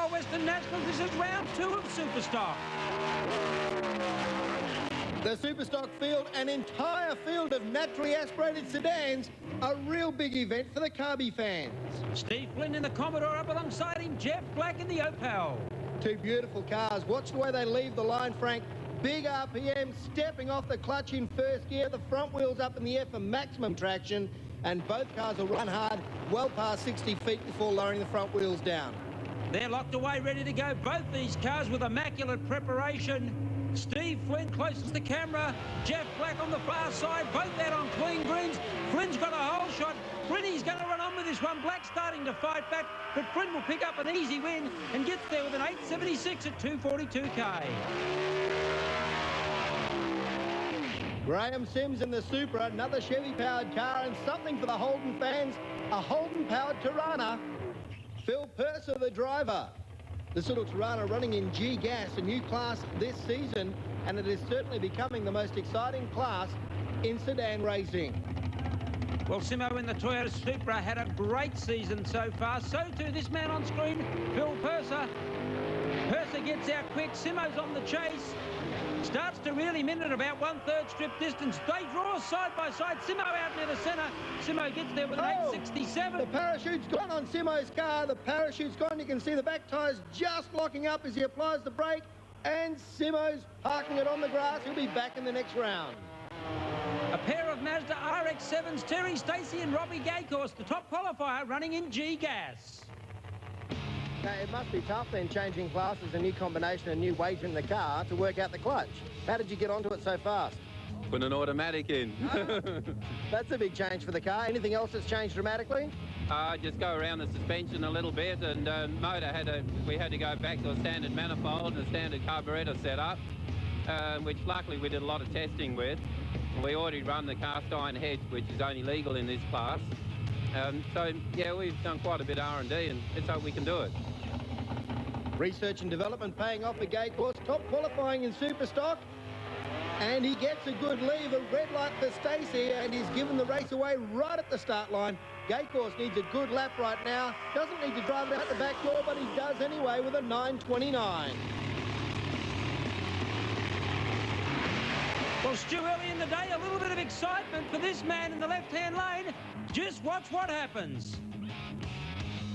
Castrol Western Nationals. This is round 2 of Superstock. The Superstock field, an entire field of naturally aspirated sedans, a real big event for the Carby fans. Steve Flynn in the Commodore, up alongside him Jeff Black in the Opal. Two beautiful cars. Watch the way they leave the line, Frank. Big RPM, stepping off the clutch in first gear, the front wheels up in the air for maximum traction, and both cars will run hard, well past 60 feet before lowering the front wheels down. They're locked away, ready to go. Both these cars with immaculate preparation. Steve Flynn closest to the camera. Jeff Black on the far side, both out on clean greens. Flynn's got a hole shot. Flinny's going to run on with this one. Black starting to fight back, but Flynn will pick up an easy win and gets there with an 8.76 at 242k. Graham Sims in the Supra, another Chevy-powered car, and something for the Holden fans, a Holden-powered Tirana. Phil Purser, the driver. This little Tirana running in G-Gas, a new class this season, and it is certainly becoming the most exciting class in sedan racing. Well, Simo in the Toyota Supra had a great season so far. So too this man on screen, Phil Purser. Purser gets out quick. Simo's on the chase. Starts to really min at about 1/3 strip distance. They draw side by side. Simo out near the centre. Simo gets there with an 8.67. The parachute's gone on Simo's car. The parachute's gone. You can see the back tyres just locking up as he applies the brake. And Simo's parking it on the grass. He'll be back in the next round. A pair of Mazda RX-7s, Terry Stacey and Robbie Gaycourse, the top qualifier running in G-Gas. Now, it must be tough then changing classes, a new combination, a new weight in the car to work out the clutch. How did you get onto it so fast? Put an automatic in. That's a big change for the car. Anything else that's changed dramatically? Just go around the suspension a little bit, and motor we had to go back to a standard manifold and a standard carburetor setup, which luckily we did a lot of testing with. We already run the cast iron head, which is only legal in this class. So, yeah, we've done quite a bit of R&D, and let's hope we can do it. Research and development paying off for Gaycourse, top qualifying in Superstock. And he gets a good leave, a red light for Stacey, and he's given the race away right at the start line. Gaycourse needs a good lap right now. Doesn't need to drive it out the back door, but he does anyway with a 9.29. Well, Stu, early in the day, a little bit of excitement for this man in the left-hand lane. Just watch what happens.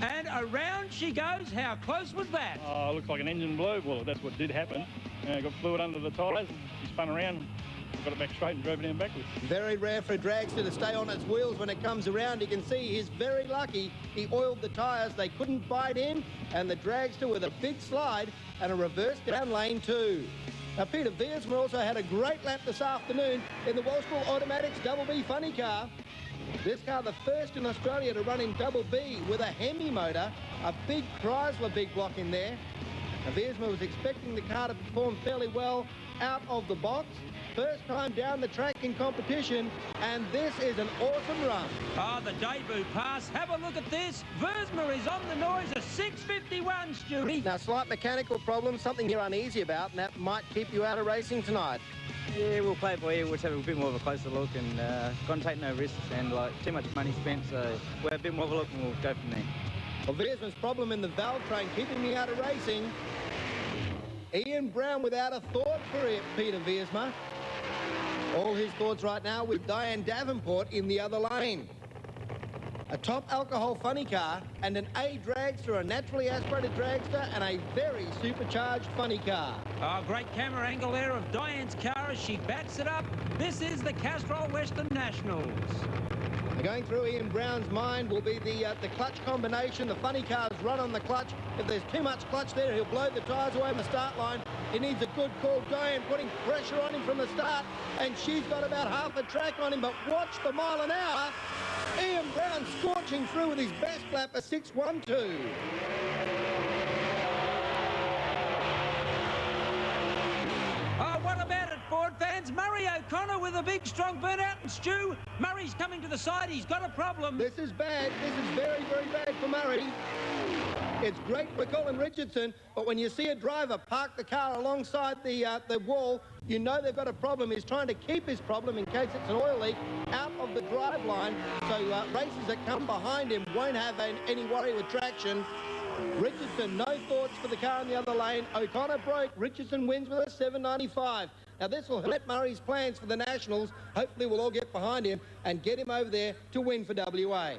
And around she goes. How close was that? Oh, looks like an engine blew. Well, that's what did happen. Got fluid under the tyres. He spun around, got it back straight and drove it down backwards. Very rare for a dragster to stay on its wheels when it comes around. You can see he's very lucky. He oiled the tyres. They couldn't bite in. And the dragster with a big slide and a reverse down lane 2. Now, Peter Wiersma also had a great lap this afternoon in the Walsall Automatics Double B funny car. This car, the first in Australia to run in Double B with a Hemi motor, a big Chrysler big block in there. Now, Wiersma was expecting the car to perform fairly well out of the box. First time down the track in competition, and this is an awesome run. Oh, the debut pass. Have a look at this. Wiersma is on the noise, a 6.51, Stewie. Now, slight mechanical problem, something you're uneasy about, and that might keep you out of racing tonight. Yeah, we'll play it by ear. We'll have a bit more of a closer look and gonna take no risks and too much money spent, so we'll have a bit more of a look and we'll go from there. Well, Wiersma's problem in the valve train keeping me out of racing. Ian Brown without a thought for it, Peter Wiersma. All his thoughts right now with Diane Davenport in the other lane. A top alcohol funny car and an A dragster, a naturally aspirated dragster, and a very supercharged funny car. Oh, great camera angle there of Diane's car as she backs it up. This is the Castrol Western Nationals. Going through Ian Brown's mind will be the clutch combination. The funny cars run on the clutch. If there's too much clutch there, he'll blow the tyres away on the start line. He needs a good call. Diane putting pressure on him from the start, and she's got about half a track on him, but watch the mile an hour. Ian Brown scorching through with his best lap, a 6.12. Oh, what about it, Ford fans? Murray O'Connor with a big, strong burnout. And Stu, Murray's coming to the side. He's got a problem. This is bad. This is very, very bad for Murray. It's great for Colin Richardson, but when you see a driver park the car alongside the wall, you know they've got a problem. He's trying to keep his problem in case it's an oil leak out of the drive line, so racers that come behind him won't have any worry with traction. Richardson, no thoughts for the car in the other lane. O'Connor broke. Richardson wins with a 7.95. Now, this will hurt Murray's plans for the Nationals. Hopefully, we'll all get behind him and get him over there to win for WA.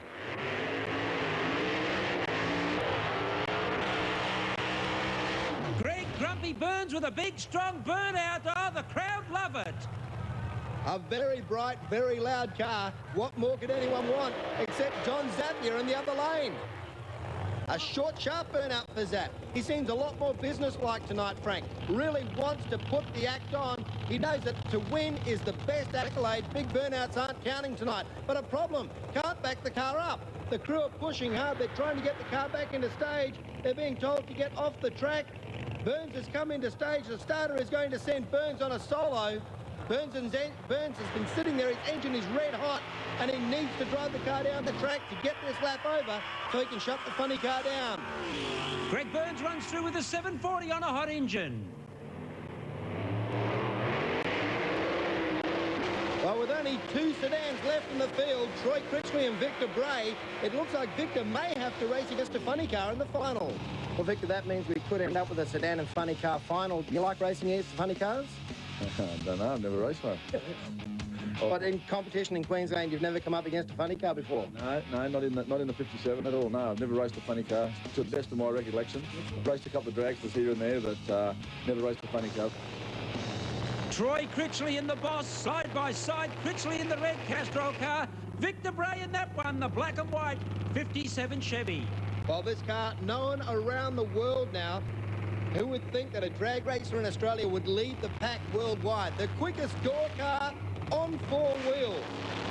Greg Grumpy Burns with a big, strong burnout. Oh, the crowd love it. A very bright, very loud car. What more could anyone want except John Zapier in the other lane? A short, sharp burnout for Zap. He seems a lot more businesslike tonight, Frank. Really wants to put the act on. He knows that to win is the best accolade. Big burnouts aren't counting tonight. But a problem, can't back the car up. The crew are pushing hard. They're trying to get the car back into stage. They're being told to get off the track. Burns has come into stage. The starter is going to send Burns on a solo. Burns has been sitting there. His engine is red hot, and he needs to drive the car down the track to get this lap over so he can shut the funny car down. Greg Burns runs through with a 740 on a hot engine. Well, with only two sedans left in the field, Troy Critchly and Victor Bray, it looks like Victor may have to race against a funny car in the final. Well, Victor, that means we could end up with a sedan and funny car final. Do you like racing against funny cars? I don't know, I've never raced one. But in competition in Queensland, you've never come up against a funny car before? No, not in the 57 at all. No, I've never raced a funny car to the best of my recollection. Raced a couple of dragsters here and there, but never raced a funny car. Troy Critchly in the Boss, side by side. Critchly in the red Castrol car. Victor Bray in that one, the black and white 57 Chevy. Well, this car known around the world now. Who would think that a drag racer in Australia would lead the pack worldwide? The quickest door car on four wheels.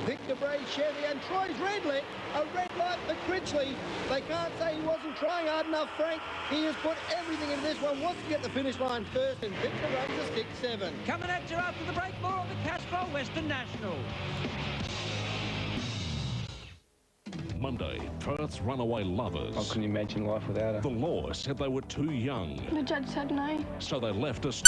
Victor Bray Chevy and Troy's red light, a red light for Critchly. They can't say he wasn't trying hard enough, Frank. He has put everything into this one, wants to get the finish line first, and Victor runs a 6.7. Coming at you after the break, more of the Castrol Western Nationals. Monday, Perth's runaway lovers. I couldn't imagine life without her. The law said they were too young, The judge said no. so they left us.